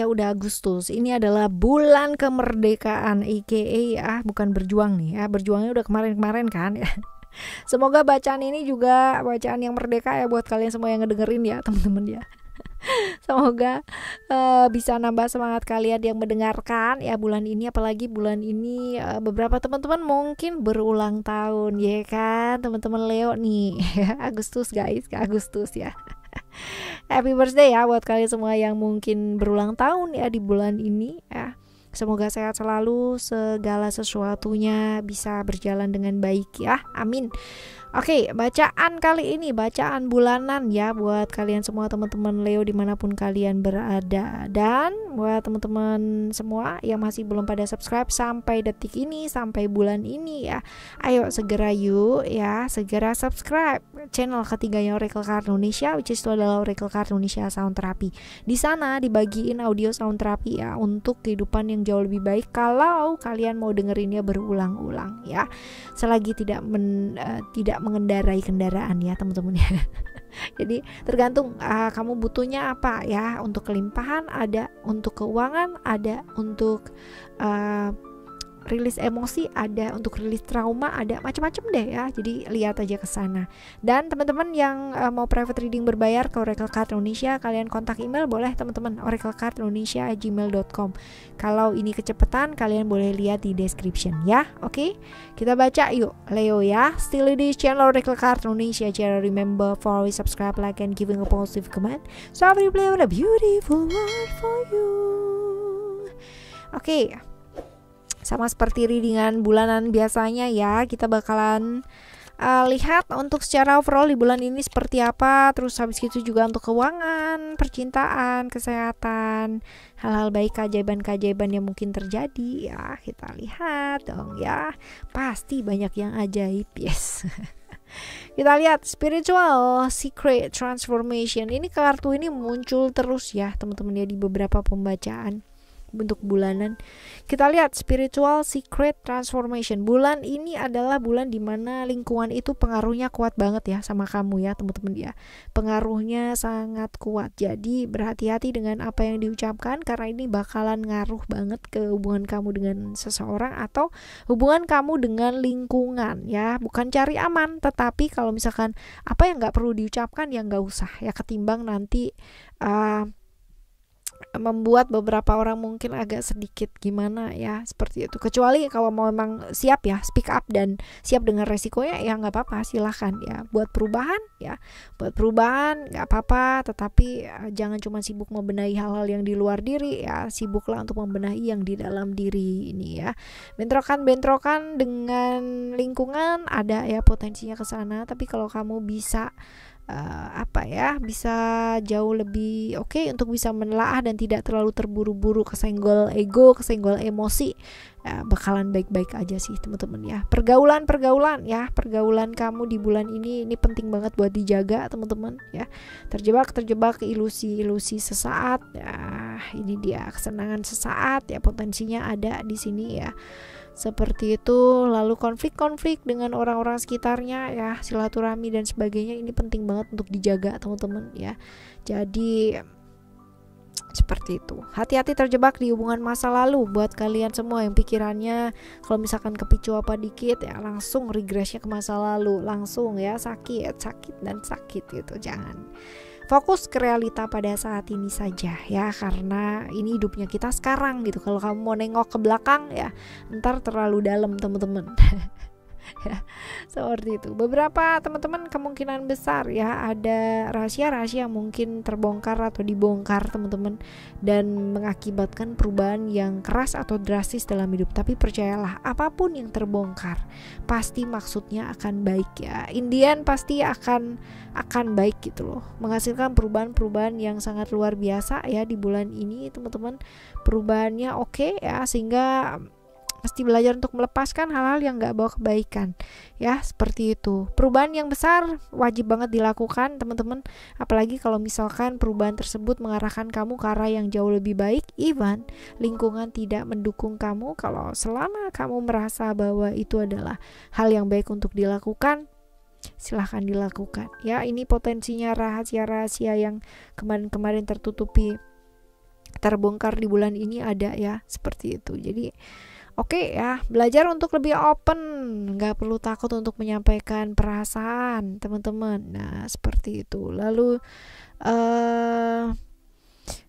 ya udah Agustus. Ini adalah bulan kemerdekaan, aka bukan berjuang nih ya. Berjuangnya udah kemarin-kemarin kan ya. Semoga bacaan ini juga bacaan yang merdeka ya buat kalian semua yang ngedengerin ya teman-teman ya. Semoga bisa nambah semangat kalian yang mendengarkan ya bulan ini, apalagi bulan ini beberapa teman-teman mungkin berulang tahun ya kan, teman-teman Leo nih. Agustus guys, ke Agustus ya. Happy birthday ya buat kalian semua yang mungkin berulang tahun ya di bulan ini ya. Semoga sehat selalu, segala sesuatunya bisa berjalan dengan baik ya. Amin. Oke, bacaan kali ini bacaan bulanan ya buat kalian semua teman-teman Leo dimanapun kalian berada. Dan buat teman-teman semua yang masih belum pada subscribe sampai detik ini, sampai bulan ini ya, ayo segera yuk ya, segera subscribe channel ketiganya Oracle Card Indonesia, which is itu adalah Oracle Card Indonesia Sound Therapy. Di sana dibagiin audio sound therapy ya untuk kehidupan yang jauh lebih baik kalau kalian mau dengerinnya berulang-ulang ya, selagi tidak mengendarai kendaraan ya teman-teman ya. Jadi tergantung kamu butuhnya apa ya. Untuk kelimpahan ada, untuk keuangan ada, untuk rilis emosi ada, untuk rilis trauma ada, macam-macam deh ya. Jadi lihat aja ke sana. Dan teman-teman yang mau private reading berbayar ke Oracle Card Indonesia, kalian kontak email boleh teman-teman, oraclecardindonesia@gmail.com. Kalau ini kecepatan kalian boleh lihat di description ya. Oke, kita baca yuk Leo ya. Still di channel Oracle Card Indonesia. Jangan remember for always subscribe, like, and giving a positive comment. So I will play with a beautiful world for you. Oke, sama seperti readingan bulanan biasanya ya, kita bakalan lihat untuk secara overall di bulan ini seperti apa. Terus habis itu juga untuk keuangan, percintaan, kesehatan, hal-hal baik, keajaiban-keajaiban yang mungkin terjadi ya. Kita lihat dong ya, pasti banyak yang ajaib, yes. Kita lihat spiritual secret transformation. Ini kartu ini muncul terus ya teman-teman ya di beberapa pembacaan untuk bulanan. Kita lihat spiritual secret transformation. Bulan ini adalah bulan dimana lingkungan itu pengaruhnya kuat banget ya sama kamu ya teman-teman ya. Pengaruhnya sangat kuat. Jadi berhati-hati dengan apa yang diucapkan karena ini bakalan ngaruh banget ke hubungan kamu dengan seseorang atau hubungan kamu dengan lingkungan ya. Bukan cari aman, tetapi kalau misalkan apa yang nggak perlu diucapkan ya nggak usah ya, ketimbang nanti membuat beberapa orang mungkin agak sedikit gimana ya, seperti itu. Kecuali kalau mau memang siap ya, speak up dan siap dengan resikonya ya nggak apa-apa, silahkan ya buat perubahan ya, buat perubahan nggak apa-apa, tetapi jangan cuma sibuk membenahi hal-hal yang di luar diri ya, sibuklah untuk membenahi yang di dalam diri ini ya. Bentrokan dengan lingkungan ada ya potensinya ke sana, tapi kalau kamu bisa bisa jauh lebih oke untuk bisa menelaah dan tidak terlalu terburu-buru kesenggol ego, kesenggol emosi, bakalan baik-baik aja sih teman-teman ya. Pergaulan ya, pergaulan kamu di bulan ini penting banget buat dijaga teman-teman ya. Terjebak ilusi sesaat ya, ini dia kesenangan sesaat ya, potensinya ada di sini ya. Seperti itu. Lalu konflik dengan orang-orang sekitarnya ya, silaturahmi dan sebagainya, ini penting banget untuk dijaga teman-teman ya. Jadi seperti itu. Hati-hati terjebak di hubungan masa lalu buat kalian semua yang pikirannya kalau misalkan kepicu apa dikit ya langsung regressnya ke masa lalu, langsung ya sakit gitu. Jangan. Fokus ke realita pada saat ini saja ya, karena ini hidupnya kita sekarang gitu. Kalau kamu mau nengok ke belakang ya ntar terlalu dalam teman-teman. Ya, seperti itu. Beberapa teman-teman kemungkinan besar ya ada rahasia-rahasia yang mungkin terbongkar atau dibongkar teman-teman, dan mengakibatkan perubahan yang keras atau drastis dalam hidup. Tapi percayalah, apapun yang terbongkar pasti maksudnya akan baik ya. Indian pasti akan baik gitu loh, menghasilkan perubahan-perubahan yang sangat luar biasa ya di bulan ini teman-teman. Perubahannya oke ya, sehingga mesti belajar untuk melepaskan hal-hal yang gak bawa kebaikan ya, seperti itu. Perubahan yang besar wajib banget dilakukan teman-teman, apalagi kalau misalkan perubahan tersebut mengarahkan kamu ke arah yang jauh lebih baik. Even lingkungan tidak mendukung kamu, kalau selama kamu merasa bahwa itu adalah hal yang baik untuk dilakukan, silahkan dilakukan ya. Ini potensinya rahasia-rahasia yang kemarin-kemarin tertutupi terbongkar di bulan ini ada ya, seperti itu. Jadi oke ya, belajar untuk lebih open, nggak perlu takut untuk menyampaikan perasaan teman-teman. Nah seperti itu. Lalu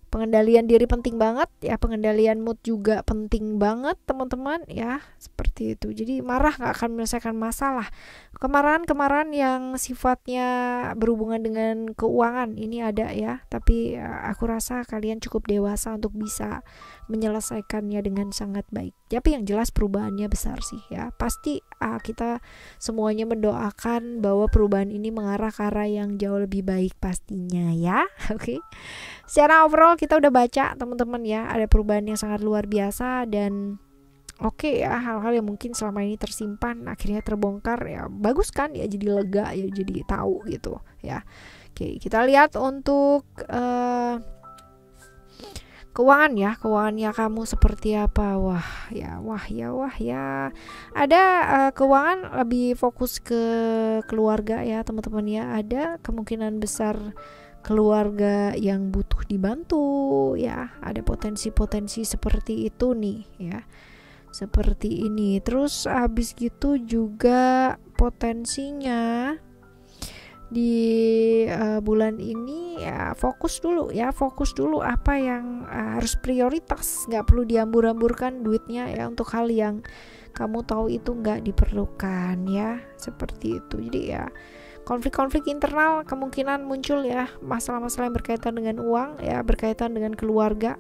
pengendalian diri penting banget ya, pengendalian mood juga penting banget teman-teman ya, seperti itu. Jadi marah nggak akan menyelesaikan masalah. Kemarahan yang sifatnya berhubungan dengan keuangan ini ada ya, tapi aku rasa kalian cukup dewasa untuk bisa menyelesaikannya dengan sangat baik. Tapi yang jelas perubahannya besar sih ya. Pasti kita semuanya mendoakan bahwa perubahan ini mengarah ke arah yang jauh lebih baik pastinya ya. Oke. Secara overall kita udah baca teman-teman ya, ada perubahan yang sangat luar biasa dan oke ya, hal-hal yang mungkin selama ini tersimpan akhirnya terbongkar ya, bagus kan ya, jadi lega ya, jadi tahu gitu ya. Oke, kita lihat untuk keuangan ya, keuangannya kamu seperti apa. Wah ya, ada keuangan lebih fokus ke keluarga ya teman-teman ya, ada kemungkinan besar keluarga yang butuh dibantu ya, ada potensi-potensi seperti itu nih ya, seperti ini. Terus habis gitu juga potensinya di bulan ini ya, fokus dulu apa yang harus prioritas, nggak perlu diambur-amburkan duitnya ya untuk hal yang kamu tahu itu nggak diperlukan ya, seperti itu. Jadi ya, konflik-konflik internal kemungkinan muncul ya, masalah-masalah yang berkaitan dengan uang ya, berkaitan dengan keluarga,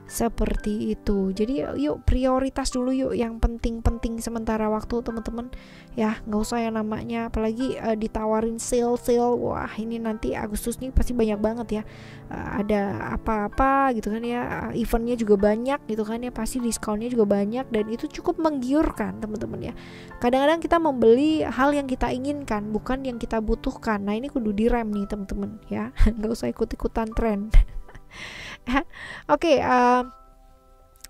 seperti itu. Jadi yuk prioritas dulu yuk yang penting-penting sementara waktu teman-teman ya, nggak usah yang namanya apalagi ditawarin sale. Wah ini nanti Agustus nih pasti banyak banget ya, ada apa-apa gitu kan ya, eventnya juga banyak gitu kan ya, pasti diskonnya juga banyak dan itu cukup menggiurkan teman-teman ya. Kadang-kadang kita membeli hal yang kita inginkan bukan yang kita butuhkan. Nah ini kudu direm nih teman-teman ya, nggak usah ikut-ikutan tren. Oke,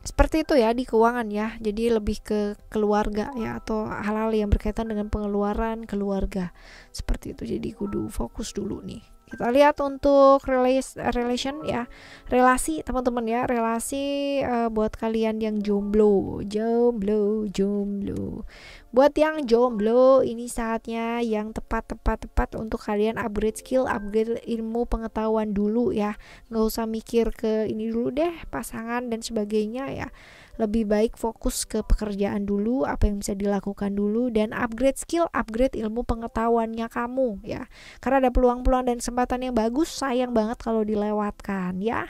seperti itu ya di keuangan ya. Jadi lebih ke keluarga ya, atau hal-hal yang berkaitan dengan pengeluaran keluarga, seperti itu. Jadi kudu fokus dulu nih. Kita lihat untuk relation ya, relasi teman-teman ya, relasi buat kalian yang jomblo. Buat yang jomblo ini saatnya yang tepat untuk kalian upgrade skill, upgrade ilmu pengetahuan dulu ya. Nggak usah mikir ke ini dulu deh, pasangan dan sebagainya ya. Lebih baik fokus ke pekerjaan dulu, apa yang bisa dilakukan dulu, dan upgrade skill, upgrade ilmu pengetahuannya kamu ya. Karena ada peluang-peluang dan kesempatan yang bagus, sayang banget kalau dilewatkan ya.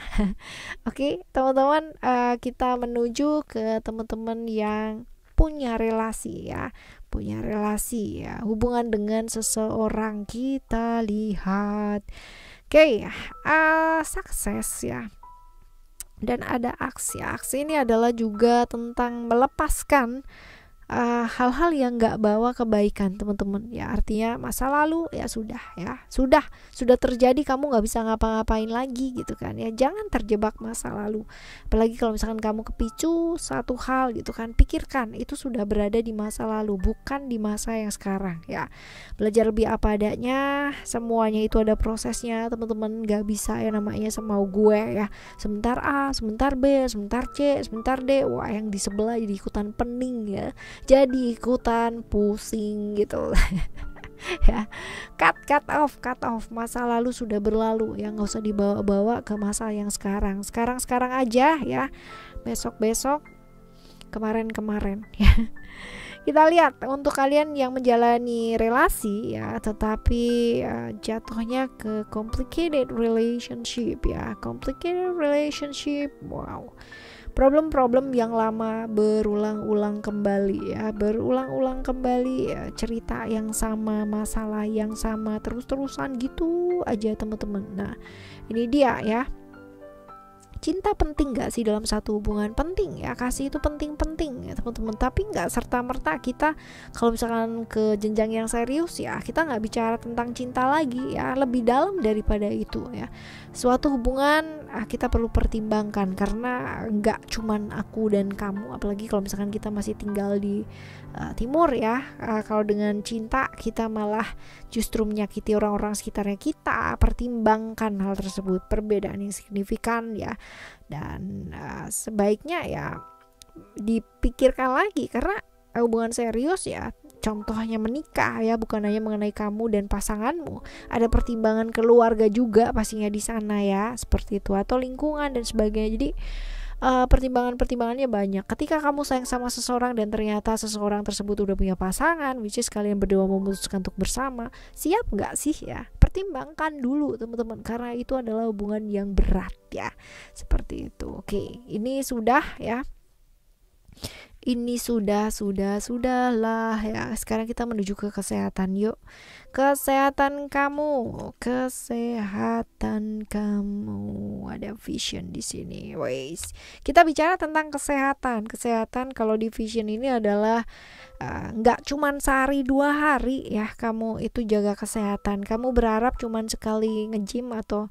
Oke, teman-teman, kita menuju ke teman-teman yang punya relasi ya, hubungan dengan seseorang. Kita lihat, oke, sukses ya. Dan ada aksi ini adalah juga tentang melepaskan hal-hal yang nggak bawa kebaikan teman-teman ya. Artinya masa lalu ya sudah terjadi, kamu nggak bisa ngapa-ngapain lagi gitu kan ya. Jangan terjebak masa lalu, apalagi kalau misalkan kamu kepicu satu hal gitu kan, pikirkan itu sudah berada di masa lalu, bukan di masa yang sekarang ya. Belajar lebih apa adanya, semuanya itu ada prosesnya teman-teman. Nggak bisa ya namanya semau gue ya, sebentar A, sebentar B, sebentar C, sebentar D, wah yang di sebelah jadi ikutan pening ya, jadi ikutan pusing gitu. Ya, cut off, masa lalu sudah berlalu ya, nggak usah dibawa-bawa ke masa yang sekarang aja ya, besok kemarin ya. Kita lihat untuk kalian yang menjalani relasi ya, tetapi jatuhnya ke complicated relationship ya, wow. Problem-problem yang lama berulang-ulang kembali ya, cerita yang sama, masalah yang sama, terus-terusan gitu aja teman-teman. Nah ini dia ya, cinta penting gak sih dalam satu hubungan? Penting ya, kasih itu penting ya teman-teman. Tapi gak serta-merta kita kalau misalkan ke jenjang yang serius ya, kita gak bicara tentang cinta lagi ya, lebih dalam daripada itu ya. Suatu hubungan kita perlu pertimbangkan, karena nggak cuman aku dan kamu, apalagi kalau misalkan kita masih tinggal di timur ya. Kalau dengan cinta kita malah justru menyakiti orang-orang sekitarnya kita. Pertimbangkan hal tersebut, perbedaan yang signifikan ya, dan sebaiknya ya dipikirkan lagi, karena hubungan serius ya, contohnya menikah ya, bukan hanya mengenai kamu dan pasanganmu, ada pertimbangan keluarga juga pastinya di sana ya, seperti itu, atau lingkungan dan sebagainya. Jadi pertimbangannya banyak. Ketika kamu sayang sama seseorang dan ternyata seseorang tersebut udah punya pasangan, which is kalian berdua memutuskan untuk bersama, siap nggak sih ya? Pertimbangkan dulu teman-teman, karena itu adalah hubungan yang berat ya, seperti itu. Oke, ini sudah ya. Ini sudahlah ya. Sekarang kita menuju ke kesehatan. Yuk, kesehatan kamu. Ada vision di sini. Wais. Kita bicara tentang kesehatan. Kesehatan kalau di vision ini adalah nggak cuman sehari 2 hari ya kamu itu jaga kesehatan. Kamu berharap cuman sekali nge-gym atau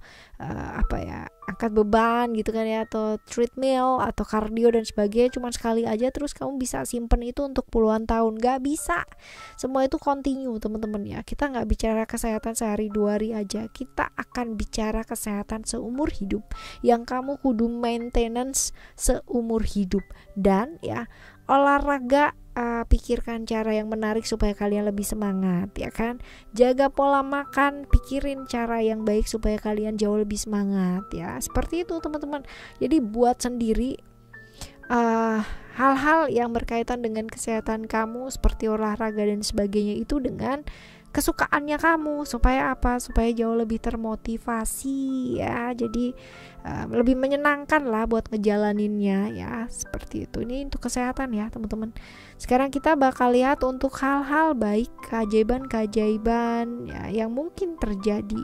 angkat beban gitu kan ya, atau treadmill atau kardio dan sebagainya cuman sekali aja terus kamu bisa simpen itu untuk puluhan tahun. Nggak bisa. Semua itu continue teman-teman ya. Kita nggak bicara kesehatan sehari 2 hari aja. Kita akan bicara kesehatan seumur hidup yang kamu kudu maintenance seumur hidup. Dan ya, olahraga, pikirkan cara yang menarik supaya kalian lebih semangat ya kan. Jaga pola makan, pikirin cara yang baik supaya kalian jauh lebih semangat ya. Seperti itu teman-teman. Jadi buat sendiri hal-hal yang berkaitan dengan kesehatan kamu seperti olahraga dan sebagainya itu dengan kesukaannya kamu, supaya apa? Supaya jauh lebih termotivasi ya. Jadi lebih menyenangkan lah buat ngejalaninnya ya, seperti itu. Ini untuk kesehatan ya teman-teman. Sekarang kita bakal lihat untuk hal-hal baik, keajaiban ya yang mungkin terjadi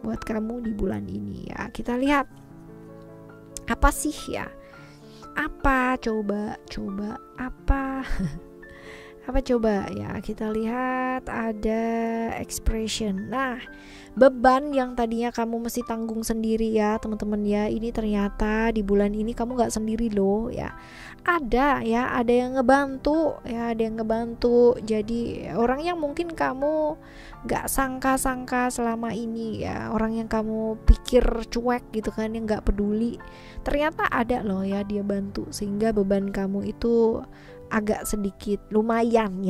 buat kamu di bulan ini ya. Kita lihat apa sih ya? Apa coba apa? Apa coba ya, kita lihat ada expression. Nah, beban yang tadinya kamu mesti tanggung sendiri ya teman-teman ya, ini ternyata di bulan ini kamu gak sendiri loh ya. Ada yang ngebantu ya, ada yang ngebantu. Jadi orang yang mungkin kamu gak sangka-sangka selama ini ya, orang yang kamu pikir cuek gitu kan, yang gak peduli, ternyata ada loh ya dia bantu, sehingga beban kamu itu agak sedikit lumayan.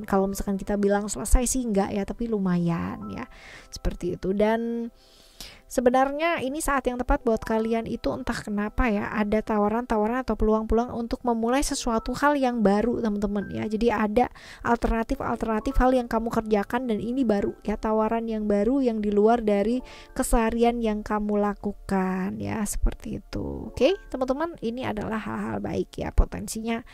Kalau misalkan kita bilang selesai sih enggak ya, tapi lumayan ya, seperti itu. Dan sebenarnya ini saat yang tepat buat kalian itu, entah kenapa ya, ada tawaran-tawaran atau peluang-peluang untuk memulai sesuatu hal yang baru teman-teman ya. Jadi ada alternatif hal yang kamu kerjakan, dan ini baru ya, tawaran yang baru yang di luar dari keseharian yang kamu lakukan ya, seperti itu. Oke teman-teman, ini adalah hal-hal baik ya, potensinya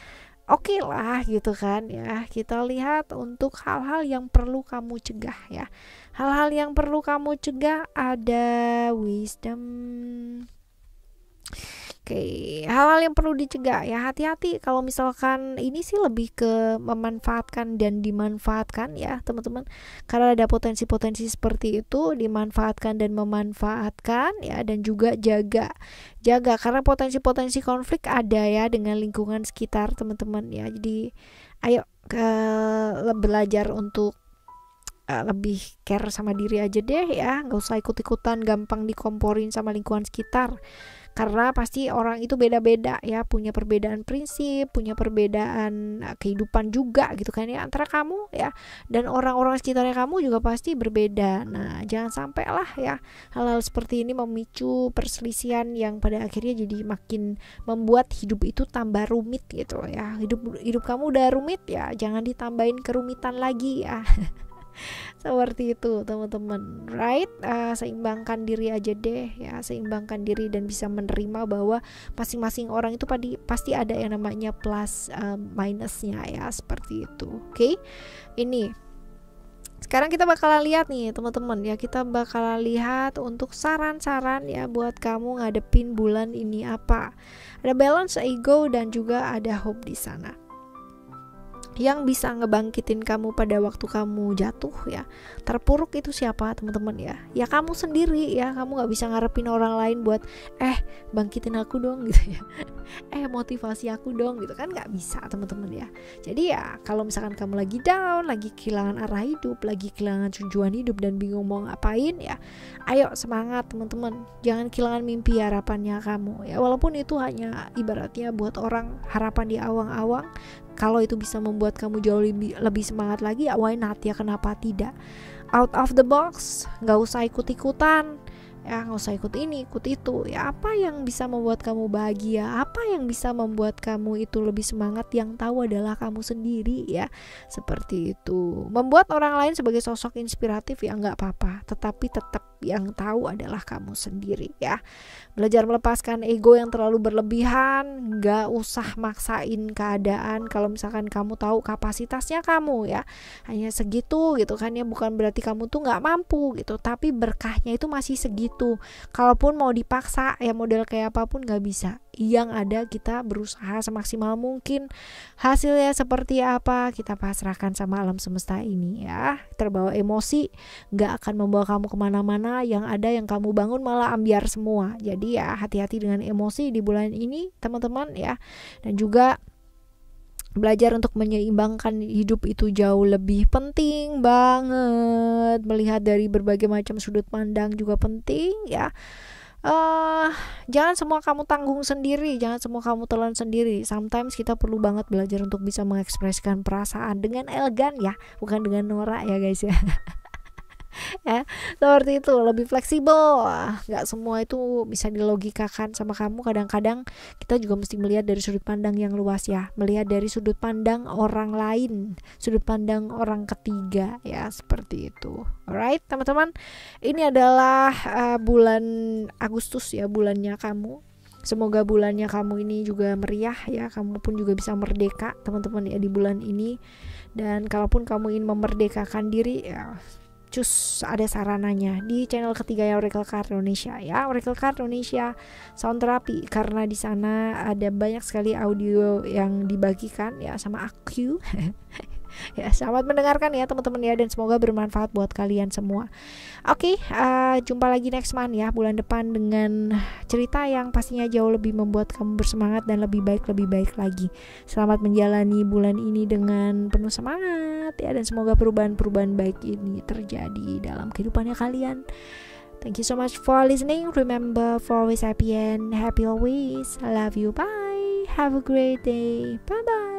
oke lah gitu kan ya. Kita lihat untuk hal-hal yang perlu kamu cegah ya. Hal-hal yang perlu kamu cegah ada wisdom. Oke, hal-hal yang perlu dicegah ya, hati-hati kalau misalkan ini sih lebih ke memanfaatkan dan dimanfaatkan ya teman-teman, karena ada potensi-potensi seperti itu, dimanfaatkan dan memanfaatkan ya, dan juga jaga karena potensi-potensi konflik ada ya dengan lingkungan sekitar teman-teman ya. Jadi ayo belajar untuk lebih care sama diri aja deh ya, nggak usah ikut-ikutan gampang dikomporin sama lingkungan sekitar, karena pasti orang itu beda-beda ya, punya perbedaan prinsip, punya perbedaan kehidupan juga gitu kan ya, antara kamu ya dan orang-orang sekitarnya kamu juga pasti berbeda. Nah, jangan sampai lah ya hal-hal seperti ini memicu perselisihan yang pada akhirnya jadi makin membuat hidup itu tambah rumit gitu ya. Hidup kamu udah rumit ya, jangan ditambahin kerumitan lagi ya. Seperti itu teman-teman, right? Seimbangkan diri aja deh ya, seimbangkan diri dan bisa menerima bahwa masing-masing orang itu pasti ada yang namanya plus minusnya ya, seperti itu. Oke? Ini sekarang kita bakalan lihat nih teman-teman ya, kita bakalan lihat untuk saran-saran ya buat kamu ngadepin bulan ini apa. Ada balance, ego, dan juga ada hope di sana. Yang bisa ngebangkitin kamu pada waktu kamu jatuh ya, terpuruk itu siapa teman-teman ya? Ya kamu sendiri ya. Kamu nggak bisa ngarepin orang lain buat bangkitin aku dong gitu ya, motivasi aku dong gitu kan, nggak bisa teman-teman ya. Jadi ya kalau misalkan kamu lagi down, lagi kehilangan arah hidup, lagi kehilangan tujuan hidup dan bingung mau ngapain ya, ayo semangat teman-teman, jangan kehilangan mimpi harapannya kamu ya. Walaupun itu hanya ibaratnya buat orang harapan di awang-awang, kalau itu bisa membuat kamu jauh lebih semangat lagi ya why not ya, kenapa tidak. Out of the box, nggak usah ikut-ikutan ya, nggak usah ikut ini ikut itu ya. Apa yang bisa membuat kamu bahagia, apa yang bisa membuat kamu itu lebih semangat, yang tahu adalah kamu sendiri ya. Seperti itu. Membuat orang lain sebagai sosok inspiratif ya nggak apa-apa, tetapi tetap yang tahu adalah kamu sendiri ya. Belajar melepaskan ego yang terlalu berlebihan, nggak usah maksain keadaan. Kalau misalkan kamu tahu kapasitasnya kamu ya hanya segitu gitu kan ya, bukan berarti kamu tuh nggak mampu gitu, tapi berkahnya itu masih segitu. Kalaupun mau dipaksa ya model kayak apapun nggak bisa. Yang ada kita berusaha semaksimal mungkin, hasilnya seperti apa kita pasrahkan sama alam semesta ini ya. Terbawa emosi nggak akan membawa kamu kemana-mana, yang ada yang kamu bangun malah ambiar semua. Jadi ya hati-hati dengan emosi di bulan ini teman-teman ya. Dan juga belajar untuk menyeimbangkan hidup itu jauh lebih penting banget. Melihat dari berbagai macam sudut pandang juga penting ya. Jangan semua kamu tanggung sendiri, jangan semua kamu telan sendiri. Sometimes kita perlu banget belajar untuk bisa mengekspresikan perasaan dengan elegan ya, bukan dengan norak ya guys ya. Ya seperti itu, lebih fleksibel. Nggak semua itu bisa dilogikakan sama kamu. Kadang-kadang kita juga mesti melihat dari sudut pandang yang luas ya, melihat dari sudut pandang orang lain, sudut pandang orang ketiga ya, seperti itu. Alright teman-teman, ini adalah bulan Agustus ya, bulannya kamu. Semoga bulannya kamu ini juga meriah ya, kamu pun juga bisa merdeka teman-teman ya di bulan ini. Dan kalaupun kamu ingin memerdekakan diri ya, ada sarananya di channel ketiga ya, Oracle Card Indonesia ya, Oracle Card Indonesia Sound Therapy, karena di sana ada banyak sekali audio yang dibagikan ya sama aku. Ya selamat mendengarkan ya teman-teman ya, dan semoga bermanfaat buat kalian semua. Oke, jumpa lagi next month ya, bulan depan, dengan cerita yang pastinya jauh lebih membuat kamu bersemangat dan lebih baik lagi. Selamat menjalani bulan ini dengan penuh semangat ya, dan semoga perubahan-perubahan baik ini terjadi dalam kehidupannya kalian. Thank you so much for listening. Remember, for always happy and happy always. I love you. Bye. Have a great day. Bye bye.